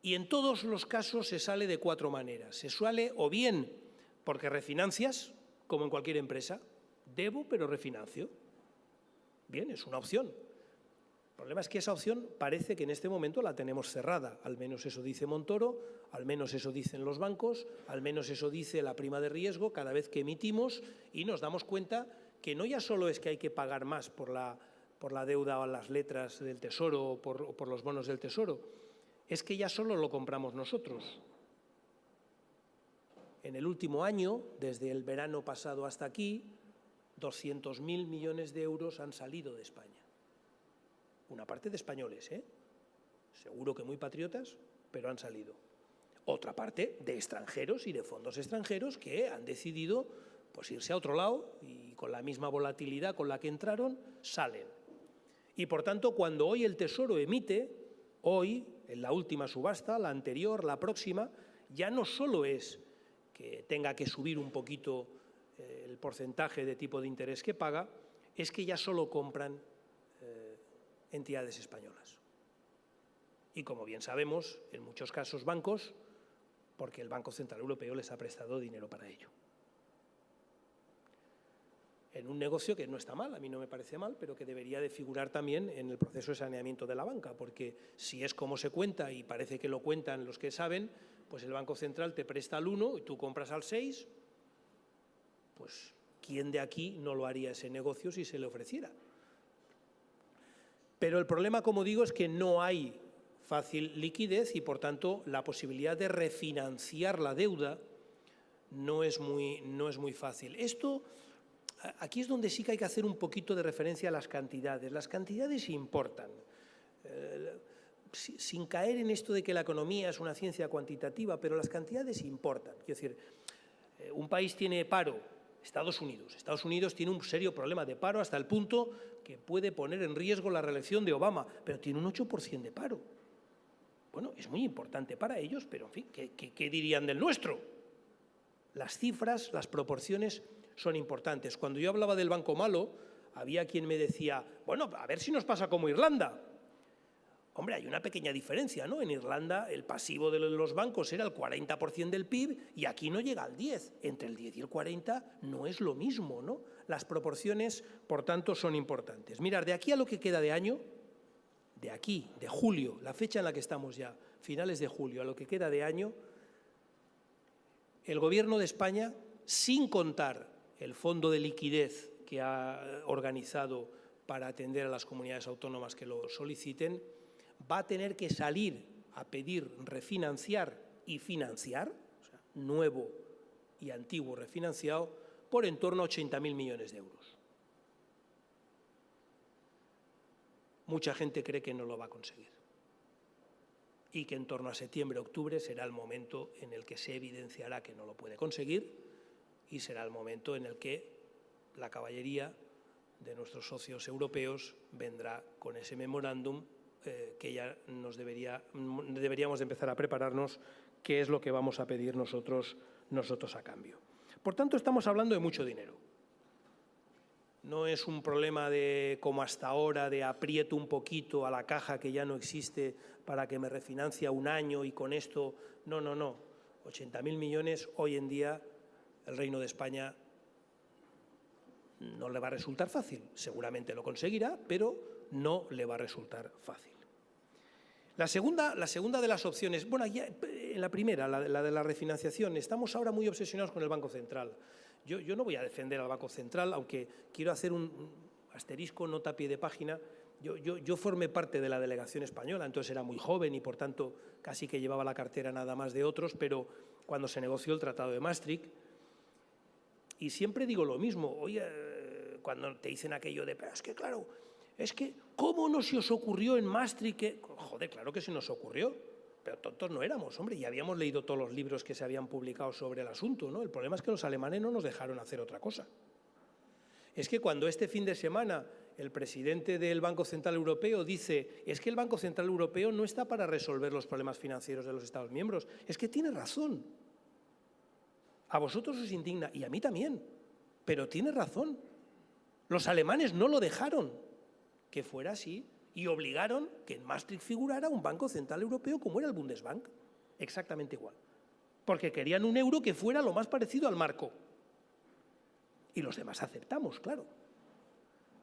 Y en todos los casos se sale de 4 maneras. Se sale o bien porque refinancias, como en cualquier empresa, debo pero refinancio. Bien, es una opción. El problema es que esa opción parece que en este momento la tenemos cerrada, al menos eso dice Montoro, al menos eso dicen los bancos, al menos eso dice la prima de riesgo cada vez que emitimos, y nos damos cuenta que no ya solo es que hay que pagar más por la deuda o las letras del Tesoro o por los bonos del Tesoro, es que ya solo lo compramos nosotros. En el último año, desde el verano pasado hasta aquí, 200.000 millones de euros han salido de España. Una parte de españoles, seguro que muy patriotas, pero han salido. Otra parte de extranjeros y de fondos extranjeros que han decidido pues, irse a otro lado y con la misma volatilidad con la que entraron, salen. Y por tanto, cuando hoy el Tesoro emite, hoy, en la última subasta, la anterior, la próxima, ya no solo es que tenga que subir un poquito el porcentaje de tipo de interés que paga, es que ya solo compran entidades españolas. Y como bien sabemos, en muchos casos bancos, porque el Banco Central Europeo les ha prestado dinero para ello. En un negocio que no está mal, a mí no me parece mal, pero que debería de figurar también en el proceso de saneamiento de la banca, porque si es como se cuenta, y parece que lo cuentan los que saben, pues el Banco Central te presta al 1 y tú compras al 6, pues ¿quién de aquí no lo haría ese negocio si se le ofreciera? Pero el problema, como digo, es que no hay fácil liquidez y, por tanto, la posibilidad de refinanciar la deuda no es muy fácil. Aquí es donde sí que hay que hacer un poquito de referencia a las cantidades. Las cantidades importan. Sin caer en esto de que la economía es una ciencia cuantitativa, pero las cantidades importan. Quiero decir, un país tiene paro, Estados Unidos. Estados Unidos tiene un serio problema de paro hasta el punto que puede poner en riesgo la reelección de Obama, pero tiene un 8% de paro. Bueno, es muy importante para ellos, pero en fin, ¿qué dirían del nuestro? Las cifras, las proporciones son importantes. Cuando yo hablaba del banco malo, había quien me decía, bueno, a ver si nos pasa como Irlanda. Hombre, hay una pequeña diferencia, ¿no? En Irlanda el pasivo de los bancos era el 40% del PIB y aquí no llega al 10%. Entre el 10 y el 40 no es lo mismo, ¿no? Las proporciones, por tanto, son importantes. Mirad, de aquí a lo que queda de año, de aquí, de julio, la fecha en la que estamos ya, finales de julio, a lo que queda de año, el Gobierno de España, sin contar el fondo de liquidez que ha organizado para atender a las comunidades autónomas que lo soliciten, va a tener que salir a pedir refinanciar y financiar, o sea, nuevo y antiguo refinanciado, por en torno a 80.000 millones de euros. Mucha gente cree que no lo va a conseguir y que en torno a septiembre-octubre será el momento en el que se evidenciará que no lo puede conseguir y será el momento en el que la caballería de nuestros socios europeos vendrá con ese memorándum que ya deberíamos de empezar a prepararnos, qué es lo que vamos a pedir nosotros a cambio. Por tanto, estamos hablando de mucho dinero. No es un problema de, como hasta ahora, de aprieto un poquito a la caja que ya no existe para que me refinancie a un año y con esto… No, no, no. 80.000 millones hoy en día el Reino de España no le va a resultar fácil. Seguramente lo conseguirá, pero no le va a resultar fácil. La segunda de las opciones, bueno, ya en la primera, la de la refinanciación, estamos ahora muy obsesionados con el Banco Central. Yo no voy a defender al Banco Central, aunque quiero hacer un asterisco, nota a pie de página. Yo formé parte de la delegación española, entonces era muy joven y por tanto casi que llevaba la cartera nada más de otros, pero cuando se negoció el Tratado de Maastricht, y siempre digo lo mismo, oye, cuando te dicen aquello de, pero es que claro, es que ¿cómo no se os ocurrió en Maastricht que…? Joder, claro que se nos ocurrió, pero tontos no éramos, hombre, y habíamos leído todos los libros que se habían publicado sobre el asunto, ¿no? El problema es que los alemanes no nos dejaron hacer otra cosa. Es que cuando este fin de semana el presidente del Banco Central Europeo dice es que el Banco Central Europeo no está para resolver los problemas financieros de los Estados miembros, es que tiene razón. A vosotros os indigna, y a mí también, pero tiene razón. Los alemanes no lo dejaron que fuera así y obligaron que en Maastricht figurara un Banco Central Europeo como era el Bundesbank, exactamente igual, porque querían un euro que fuera lo más parecido al marco. Y los demás aceptamos, claro.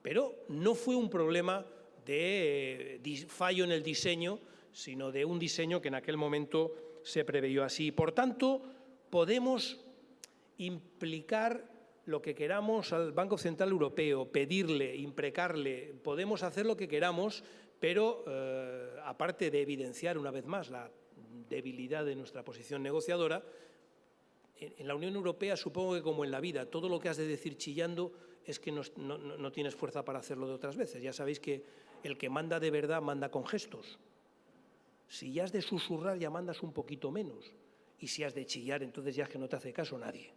Pero no fue un problema de fallo en el diseño, sino de un diseño que en aquel momento se preveyó así. Por tanto, podemos implicar lo que queramos al Banco Central Europeo, pedirle, imprecarle, podemos hacer lo que queramos, pero aparte de evidenciar una vez más la debilidad de nuestra posición negociadora, en la Unión Europea supongo que como en la vida, todo lo que has de decir chillando es que no tienes fuerza para hacerlo de otras veces. Ya sabéis que el que manda de verdad manda con gestos. Si ya has de susurrar ya mandas un poquito menos y si has de chillar entonces ya es que no te hace caso nadie.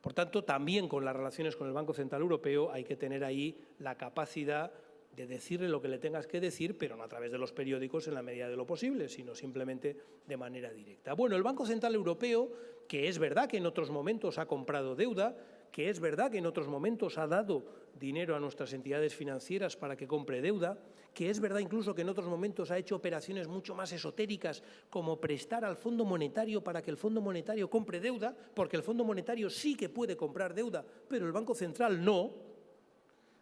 Por tanto, también con las relaciones con el Banco Central Europeo hay que tener ahí la capacidad de decirle lo que le tengas que decir, pero no a través de los periódicos en la medida de lo posible, sino simplemente de manera directa. Bueno, el Banco Central Europeo, que es verdad que en otros momentos ha comprado deuda, que es verdad que en otros momentos ha dado dinero a nuestras entidades financieras para que compre deuda, que es verdad incluso que en otros momentos ha hecho operaciones mucho más esotéricas como prestar al Fondo Monetario para que el Fondo Monetario compre deuda, porque el Fondo Monetario sí que puede comprar deuda, pero el Banco Central no,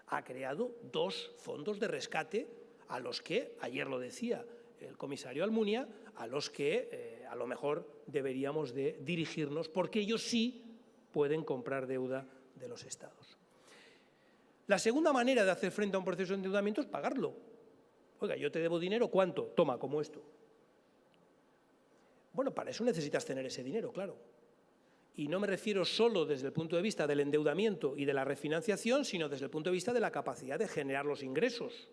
ha creado dos fondos de rescate a los que, ayer lo decía el comisario Almunia, a los que a lo mejor deberíamos de dirigirnos, porque ellos sí pueden comprar deuda de los Estados. La segunda manera de hacer frente a un proceso de endeudamiento es pagarlo. Oiga, yo te debo dinero, ¿cuánto? Toma, como esto. Bueno, para eso necesitas tener ese dinero, claro. Y no me refiero solo desde el punto de vista del endeudamiento y de la refinanciación, sino desde el punto de vista de la capacidad de generar los ingresos.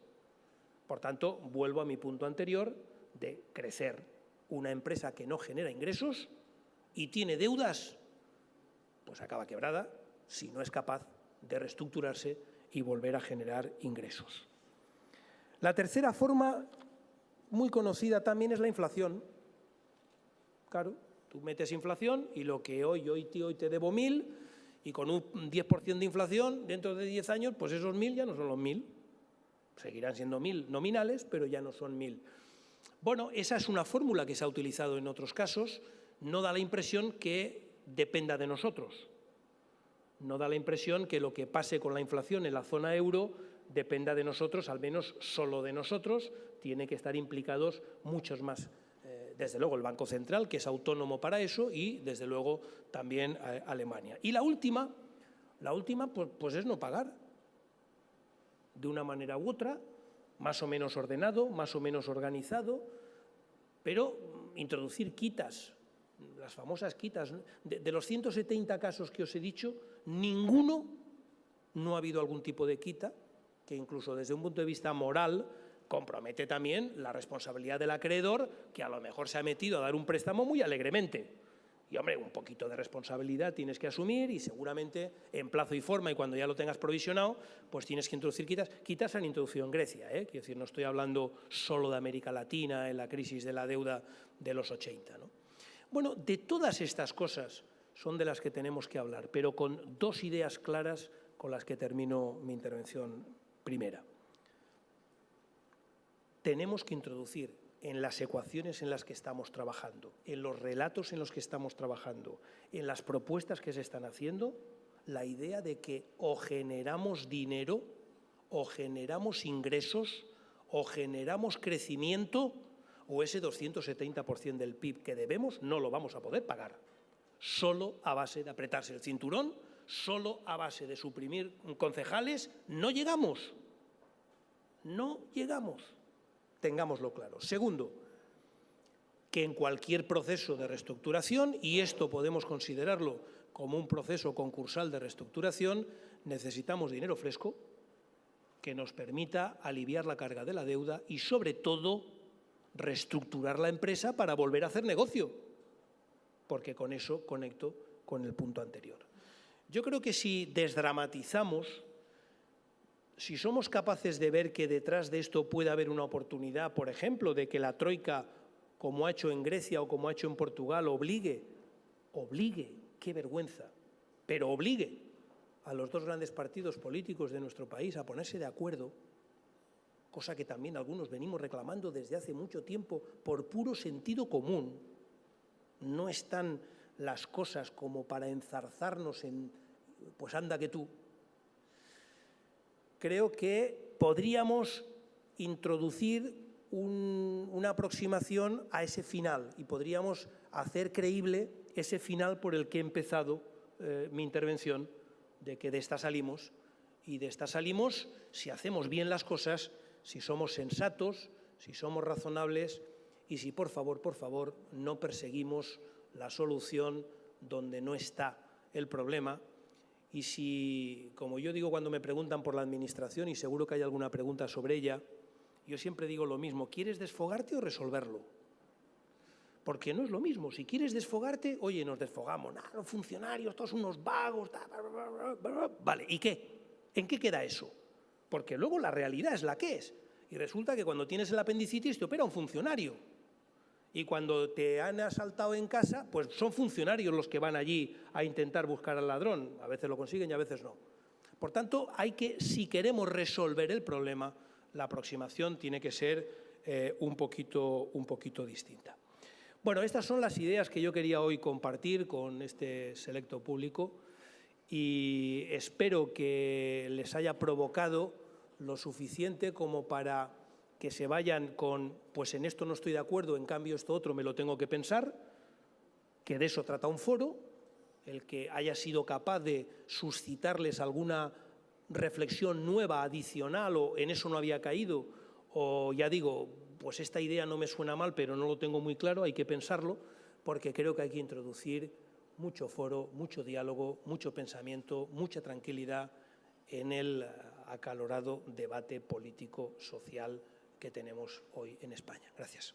Por tanto, vuelvo a mi punto anterior de crecer. Una empresa que no genera ingresos y tiene deudas, pues acaba quebrada si no es capaz de reestructurarse y volver a generar ingresos. La tercera forma, muy conocida también, es la inflación. Claro, tú metes inflación y lo que hoy te debo 1.000 y con un 10% de inflación, dentro de 10 años, pues esos 1.000 ya no son los 1.000. Seguirán siendo 1.000 nominales, pero ya no son 1.000. Bueno, esa es una fórmula que se ha utilizado en otros casos. No da la impresión que dependa de nosotros. No da la impresión que lo que pase con la inflación en la zona euro dependa de nosotros, al menos solo de nosotros. Tiene que estar implicados muchos más. Desde luego el Banco Central, que es autónomo para eso, y desde luego también Alemania. Y la última pues es no pagar. De una manera u otra, más o menos ordenado, más o menos organizado, pero introducir quitas, las famosas quitas. De los 170 casos que os he dicho, ninguno no ha habido algún tipo de quita, que incluso desde un punto de vista moral compromete también la responsabilidad del acreedor, que a lo mejor se ha metido a dar un préstamo muy alegremente. Y, hombre, un poquito de responsabilidad tienes que asumir y seguramente en plazo y forma y cuando ya lo tengas provisionado, pues tienes que introducir quitas. Quitas se han introducido en Grecia, Quiero decir, no estoy hablando solo de América Latina en la crisis de la deuda de los 80, ¿no? Bueno, de todas estas cosas son de las que tenemos que hablar, pero con dos ideas claras con las que termino mi intervención primera. Tenemos que introducir en las ecuaciones en las que estamos trabajando, en los relatos en los que estamos trabajando, en las propuestas que se están haciendo, la idea de que o generamos dinero, o generamos ingresos, o generamos crecimiento, o ese 270% del PIB que debemos no lo vamos a poder pagar. Solo a base de apretarse el cinturón, solo a base de suprimir concejales, no llegamos. No llegamos. Tengámoslo claro. Segundo, que en cualquier proceso de reestructuración, y esto podemos considerarlo como un proceso concursal de reestructuración, necesitamos dinero fresco que nos permita aliviar la carga de la deuda y, sobre todo, reestructurar la empresa para volver a hacer negocio, porque con eso conecto con el punto anterior. Yo creo que si desdramatizamos, si somos capaces de ver que detrás de esto puede haber una oportunidad, por ejemplo, de que la Troika, como ha hecho en Grecia o como ha hecho en Portugal, obligue, qué vergüenza, pero obligue a los dos grandes partidos políticos de nuestro país a ponerse de acuerdo, cosa que también algunos venimos reclamando desde hace mucho tiempo por puro sentido común. No están las cosas como para enzarzarnos en, pues anda que tú. Creo que podríamos introducir una aproximación a ese final y podríamos hacer creíble ese final por el que he empezado mi intervención, de que de esta salimos, y de esta salimos si hacemos bien las cosas, si somos sensatos, si somos razonables y si, por favor, no perseguimos la solución donde no está el problema. Y si, como yo digo cuando me preguntan por la Administración, y seguro que hay alguna pregunta sobre ella, yo siempre digo lo mismo: ¿quieres desfogarte o resolverlo? Porque no es lo mismo. Si quieres desfogarte, oye, nos desfogamos, los funcionarios, todos unos vagos, vale, ¿y qué? ¿En qué queda eso? Porque luego la realidad es la que es. Y resulta que cuando tienes el apendicitis te opera un funcionario. Y cuando te han asaltado en casa, pues son funcionarios los que van allí a intentar buscar al ladrón. A veces lo consiguen y a veces no. Por tanto, si queremos resolver el problema, la aproximación tiene que ser un poquito distinta. Bueno, estas son las ideas que yo quería hoy compartir con este selecto público y espero que les haya provocado lo suficiente como para que se vayan con, pues en esto no estoy de acuerdo, en cambio esto otro me lo tengo que pensar, que de eso trata un foro, el que haya sido capaz de suscitarles alguna reflexión nueva, adicional, o en eso no había caído, o ya digo, pues esta idea no me suena mal, pero no lo tengo muy claro, hay que pensarlo, porque creo que hay que introducir mucho foro, mucho diálogo, mucho pensamiento, mucha tranquilidad en el acalorado debate político, social que tenemos hoy en España. Gracias.